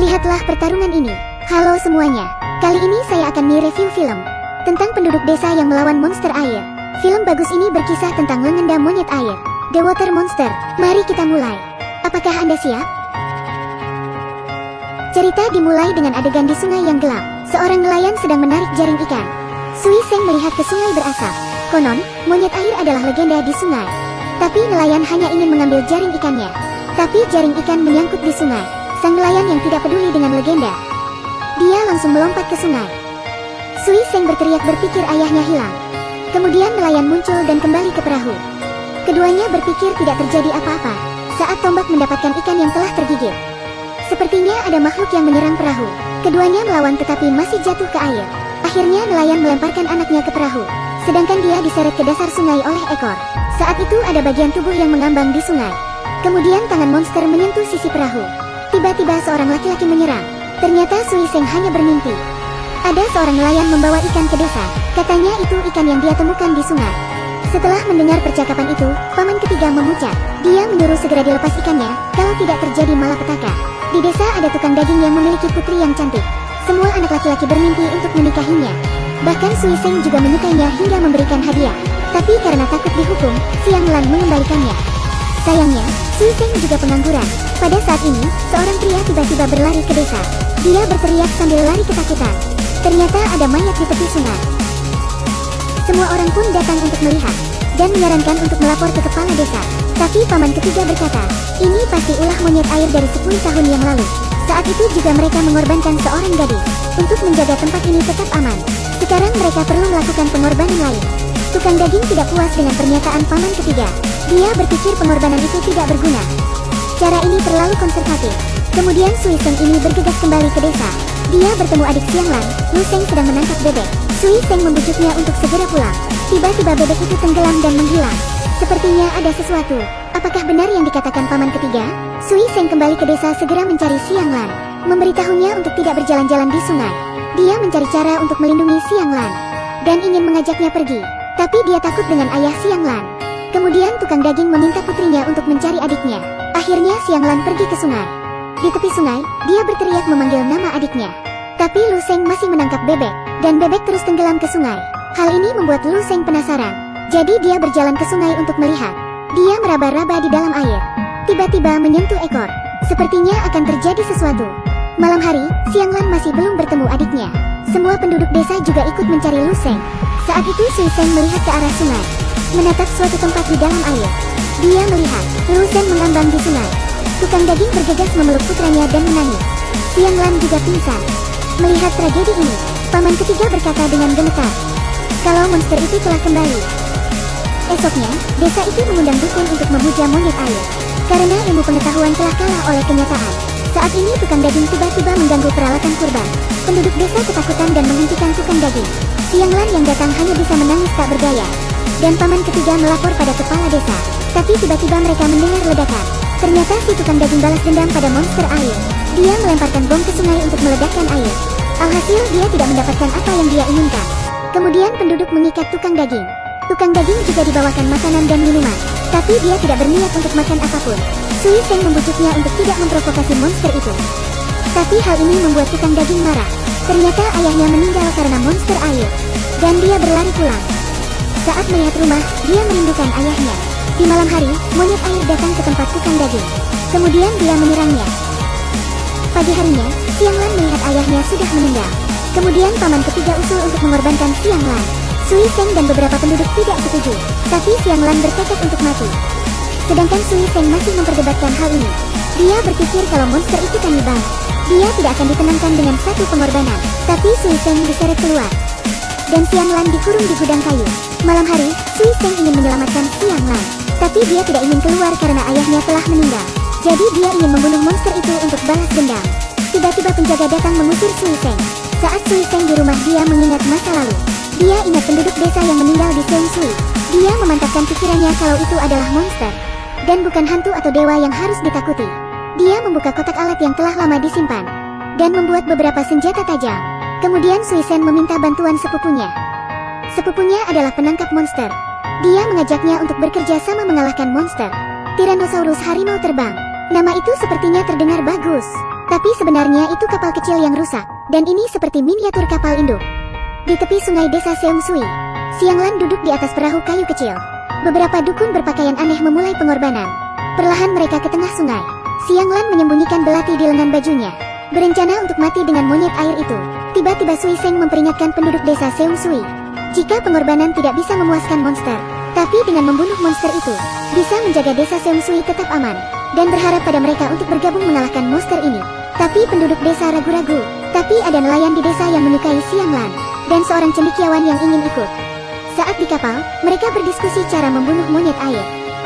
Lihatlah pertarungan ini. Halo semuanya. Kali ini saya akan mereview film tentang penduduk desa yang melawan monster air. Film bagus ini berkisah tentang legenda monyet air, The Water Monster. Mari kita mulai. Apakah Anda siap? Cerita dimulai dengan adegan di sungai yang gelap. Seorang nelayan sedang menarik jaring ikan. Sui Seng melihat ke sungai berasap. Konon, monyet air adalah legenda di sungai. Tapi nelayan hanya ingin mengambil jaring ikannya. Tapi jaring ikan menyangkut di sungai. Sang nelayan yang tidak peduli dengan legenda. Dia langsung melompat ke sungai. Sui Seng berteriak berpikir ayahnya hilang. Kemudian nelayan muncul dan kembali ke perahu. Keduanya berpikir tidak terjadi apa-apa saat tombak mendapatkan ikan yang telah tergigit. Sepertinya ada makhluk yang menyerang perahu. Keduanya melawan tetapi masih jatuh ke air. Akhirnya nelayan melemparkan anaknya ke perahu. Sedangkan dia diseret ke dasar sungai oleh ekor. Saat itu ada bagian tubuh yang mengambang di sungai. Kemudian tangan monster menyentuh sisi perahu. Tiba-tiba seorang laki-laki menyerang. Ternyata Sui Seng hanya bermimpi. Ada seorang nelayan membawa ikan ke desa. Katanya itu ikan yang dia temukan di sungai. Setelah mendengar percakapan itu, paman ketiga memucat. Dia menyuruh segera dilepas ikannya, kalau tidak terjadi malapetaka. Di desa ada tukang daging yang memiliki putri yang cantik. Semua anak laki-laki bermimpi untuk menikahinya. Bahkan Sui Seng juga menyukainya hingga memberikan hadiah. Tapi karena takut dihukum, Siang Lan mengembalikannya. Sayangnya, Sui Seng juga pengangguran. Pada saat ini, seorang pria tiba-tiba berlari ke desa. Dia berteriak sambil lari ketakutan. Ternyata ada mayat di tepi sungai. Semua orang pun datang untuk melihat dan menyarankan untuk melapor ke kepala desa. Tapi paman ketiga berkata, ini pasti ulah monyet air dari 10 tahun yang lalu. Saat itu juga mereka mengorbankan seorang gadis untuk menjaga tempat ini tetap aman. Sekarang mereka perlu melakukan pengorbanan lain. Tukang daging tidak puas dengan pernyataan paman ketiga. Dia berpikir pengorbanan itu tidak berguna. Cara ini terlalu konservatif. Kemudian Sui Seng ini bergegas kembali ke desa. Dia bertemu adik Siang Lan, Lu Seng sedang menangkap bebek. Sui Seng membujuknya untuk segera pulang. Tiba-tiba bebek itu tenggelam dan menghilang. Sepertinya ada sesuatu. Apakah benar yang dikatakan paman ketiga? Sui Seng kembali ke desa segera mencari Siang Lan. Memberitahunya untuk tidak berjalan-jalan di sungai. Dia mencari cara untuk melindungi Siang Lan dan ingin mengajaknya pergi. Tapi dia takut dengan ayah Siang Lan. Kemudian tukang daging meminta putrinya untuk mencari adiknya. Akhirnya Siang Lan pergi ke sungai. Di tepi sungai, dia berteriak memanggil nama adiknya. Tapi Lu Seng masih menangkap bebek, dan bebek terus tenggelam ke sungai. Hal ini membuat Lu Seng penasaran. Jadi dia berjalan ke sungai untuk melihat. Dia meraba-raba di dalam air. Tiba-tiba menyentuh ekor. Sepertinya akan terjadi sesuatu. Malam hari, Siang Lan masih belum bertemu adiknya. Semua penduduk desa juga ikut mencari Lu Seng. Saat itu Sui Seng melihat ke arah sungai, menatap suatu tempat di dalam air. Dia melihat Lu Seng mengambang di sungai. Tukang daging bergegas memeluk putranya dan menangis. Siang Lan juga pingsan. Melihat tragedi ini, paman ketiga berkata dengan gemetar, kalau monster itu telah kembali. Esoknya, desa itu mengundang dukun untuk memuja monyet air. Karena ilmu pengetahuan telah kalah oleh kenyataan. Saat ini tukang daging tiba-tiba mengganggu peralatan kurban. Penduduk desa ketakutan dan menghentikan tukang daging. Siang Lan yang datang hanya bisa menangis tak berdaya. Dan paman ketiga melapor pada kepala desa. Tapi tiba-tiba mereka mendengar ledakan. Ternyata si tukang daging balas dendam pada monster air. Dia melemparkan bom ke sungai untuk meledakkan air. Alhasil dia tidak mendapatkan apa yang dia inginkan. Kemudian penduduk mengikat tukang daging. Tukang daging juga dibawakan makanan dan minuman. Tapi dia tidak berniat untuk makan apapun. Sui Seng membujuknya untuk tidak memprovokasi monster itu. Tapi hal ini membuat tukang daging marah. Ternyata ayahnya meninggal karena monster air. Dan dia berlari pulang. Saat melihat rumah, dia merindukan ayahnya. Di malam hari, monyet air datang ke tempat tukang daging. Kemudian dia menyerangnya. Pagi harinya, Siang Lan melihat ayahnya sudah meninggal. Kemudian paman ketiga usul untuk mengorbankan Siang Lan. Sui Seng dan beberapa penduduk tidak setuju. Tapi Siang Lan bertekad untuk mati. Sedangkan Sui Seng masih memperdebatkan hal ini. Dia berpikir kalau monster itu kanibal. Dia tidak akan ditenangkan dengan satu pengorbanan. Tapi Sui Seng diseret keluar. Dan Siang Lan dikurung di gudang kayu. Malam hari, Sui Seng ingin menyelamatkan Siang Lan. Tapi dia tidak ingin keluar karena ayahnya telah meninggal. Jadi dia ingin membunuh monster itu untuk balas dendam. Tiba-tiba penjaga datang mengusir Sui Seng. Saat Sui Seng di rumah dia mengingat masa lalu. Dia ingat penduduk desa yang meninggal di Seng Sui. Dia memantapkan pikirannya kalau itu adalah monster. Dan bukan hantu atau dewa yang harus ditakuti. Dia membuka kotak alat yang telah lama disimpan. Dan membuat beberapa senjata tajam. Kemudian Sui Seng meminta bantuan sepupunya. Sepupunya adalah penangkap monster. Dia mengajaknya untuk bekerja sama mengalahkan monster Tyrannosaurus harimau terbang. Nama itu sepertinya terdengar bagus. Tapi sebenarnya itu kapal kecil yang rusak, dan ini seperti miniatur kapal induk. Di tepi sungai desa Seungsui, Xianglan duduk di atas perahu kayu kecil. Beberapa dukun berpakaian aneh memulai pengorbanan. Perlahan mereka ke tengah sungai. Xianglan menyembunyikan belati di lengan bajunya, berencana untuk mati dengan monyet air itu. Tiba-tiba Sui Seng memperingatkan penduduk desa Seungsui, jika pengorbanan tidak bisa memuaskan monster, tapi dengan membunuh monster itu, bisa menjaga desa Seungsui tetap aman, dan berharap pada mereka untuk bergabung mengalahkan monster ini. Tapi penduduk desa ragu-ragu. Tapi ada nelayan di desa yang menyukai Xianglan, dan seorang cendekiawan yang ingin ikut. Saat di kapal, mereka berdiskusi cara membunuh monyet air.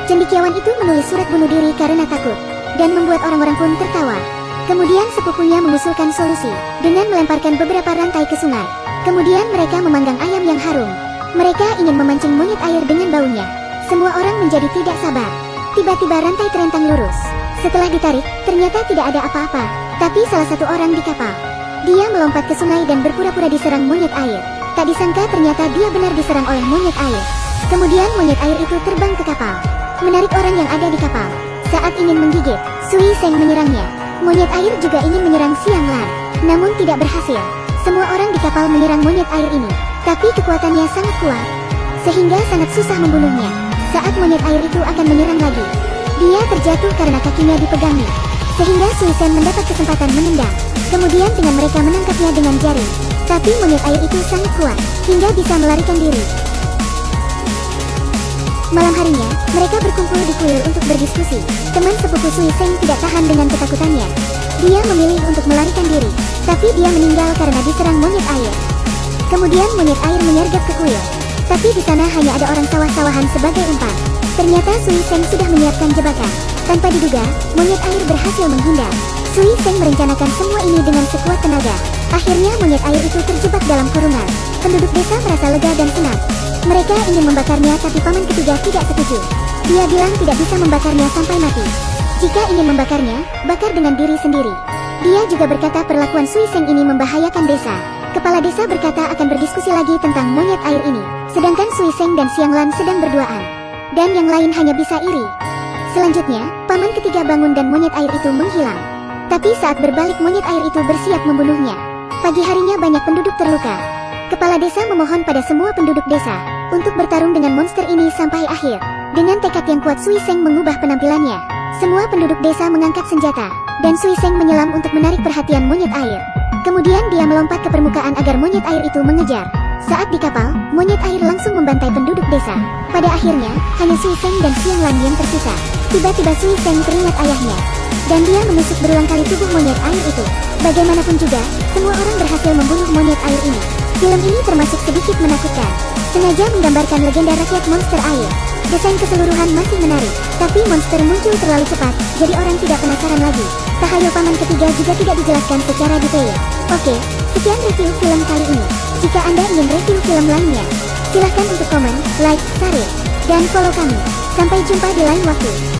Cendekiawan itu menulis surat bunuh diri karena takut, dan membuat orang-orang pun tertawa. Kemudian sepupunya mengusulkan solusi, dengan melemparkan beberapa rantai ke sungai. Kemudian mereka memanggang ayam yang harum. Mereka ingin memancing monyet air dengan baunya. Semua orang menjadi tidak sabar. Tiba-tiba rantai terentang lurus. Setelah ditarik, ternyata tidak ada apa-apa. Tapi salah satu orang di kapal, dia melompat ke sungai dan berpura-pura diserang monyet air. Tak disangka ternyata dia benar diserang oleh monyet air. Kemudian monyet air itu terbang ke kapal, menarik orang yang ada di kapal. Saat ingin menggigit, Sui Seng menyerangnya. Monyet air juga ingin menyerang Xianglan, namun tidak berhasil. Semua orang di kapal menyerang monyet air ini, tapi kekuatannya sangat kuat, sehingga sangat susah membunuhnya. Saat monyet air itu akan menyerang lagi, dia terjatuh karena kakinya dipegangnya, sehingga Sui Seng mendapat kesempatan menendang. Kemudian dengan mereka menangkapnya dengan jaring. Tapi monyet air itu sangat kuat, hingga bisa melarikan diri. Malam harinya, mereka berkumpul di kuil untuk berdiskusi. Teman sepupu Sui Seng tidak tahan dengan ketakutannya. Dia memilih untuk melarikan diri, tapi dia meninggal karena diserang monyet air. Kemudian monyet air menyergap ke kuil, tapi di sana hanya ada orang sawah-sawahan sebagai umpan. Ternyata Sui Seng sudah menyiapkan jebakan. Tanpa diduga, monyet air berhasil menghindar. Sui Seng merencanakan semua ini dengan sekuat tenaga. Akhirnya monyet air itu terjebak dalam kurungan. Penduduk desa merasa lega dan senang. Mereka ingin membakarnya tapi paman ketiga tidak setuju. Dia bilang tidak bisa membakarnya sampai mati. Jika ingin membakarnya, bakar dengan diri sendiri. Dia juga berkata perlakuan Sui Seng ini membahayakan desa. Kepala desa berkata akan berdiskusi lagi tentang monyet air ini. Sedangkan Sui Seng dan Xianglan sedang berduaan, dan yang lain hanya bisa iri. Selanjutnya, paman ketiga bangun dan monyet air itu menghilang. Tapi saat berbalik monyet air itu bersiap membunuhnya. Pagi harinya banyak penduduk terluka. Kepala desa memohon pada semua penduduk desa untuk bertarung dengan monster ini sampai akhir. Dengan tekad yang kuat Sui Seng mengubah penampilannya. Semua penduduk desa mengangkat senjata, dan Sui Seng menyelam untuk menarik perhatian monyet air. Kemudian dia melompat ke permukaan agar monyet air itu mengejar. Saat di kapal, monyet air langsung membantai penduduk desa. Pada akhirnya, hanya Sui Seng dan Xianglan yang tersisa. Tiba-tiba Sui Seng teringat ayahnya, dan dia menusuk berulang kali tubuh monyet air itu. Bagaimanapun juga, semua orang berhasil membunuh monyet air ini. Film ini termasuk sedikit menakutkan. Sengaja menggambarkan legenda rakyat monster air. Desain keseluruhan masih menarik, tapi monster muncul terlalu cepat, jadi orang tidak penasaran lagi. Tahayul paman ketiga juga tidak dijelaskan secara detail. Oke, sekian review film kali ini. Jika Anda ingin review film lainnya, silahkan untuk komen, like, share, dan follow kami. Sampai jumpa di lain waktu.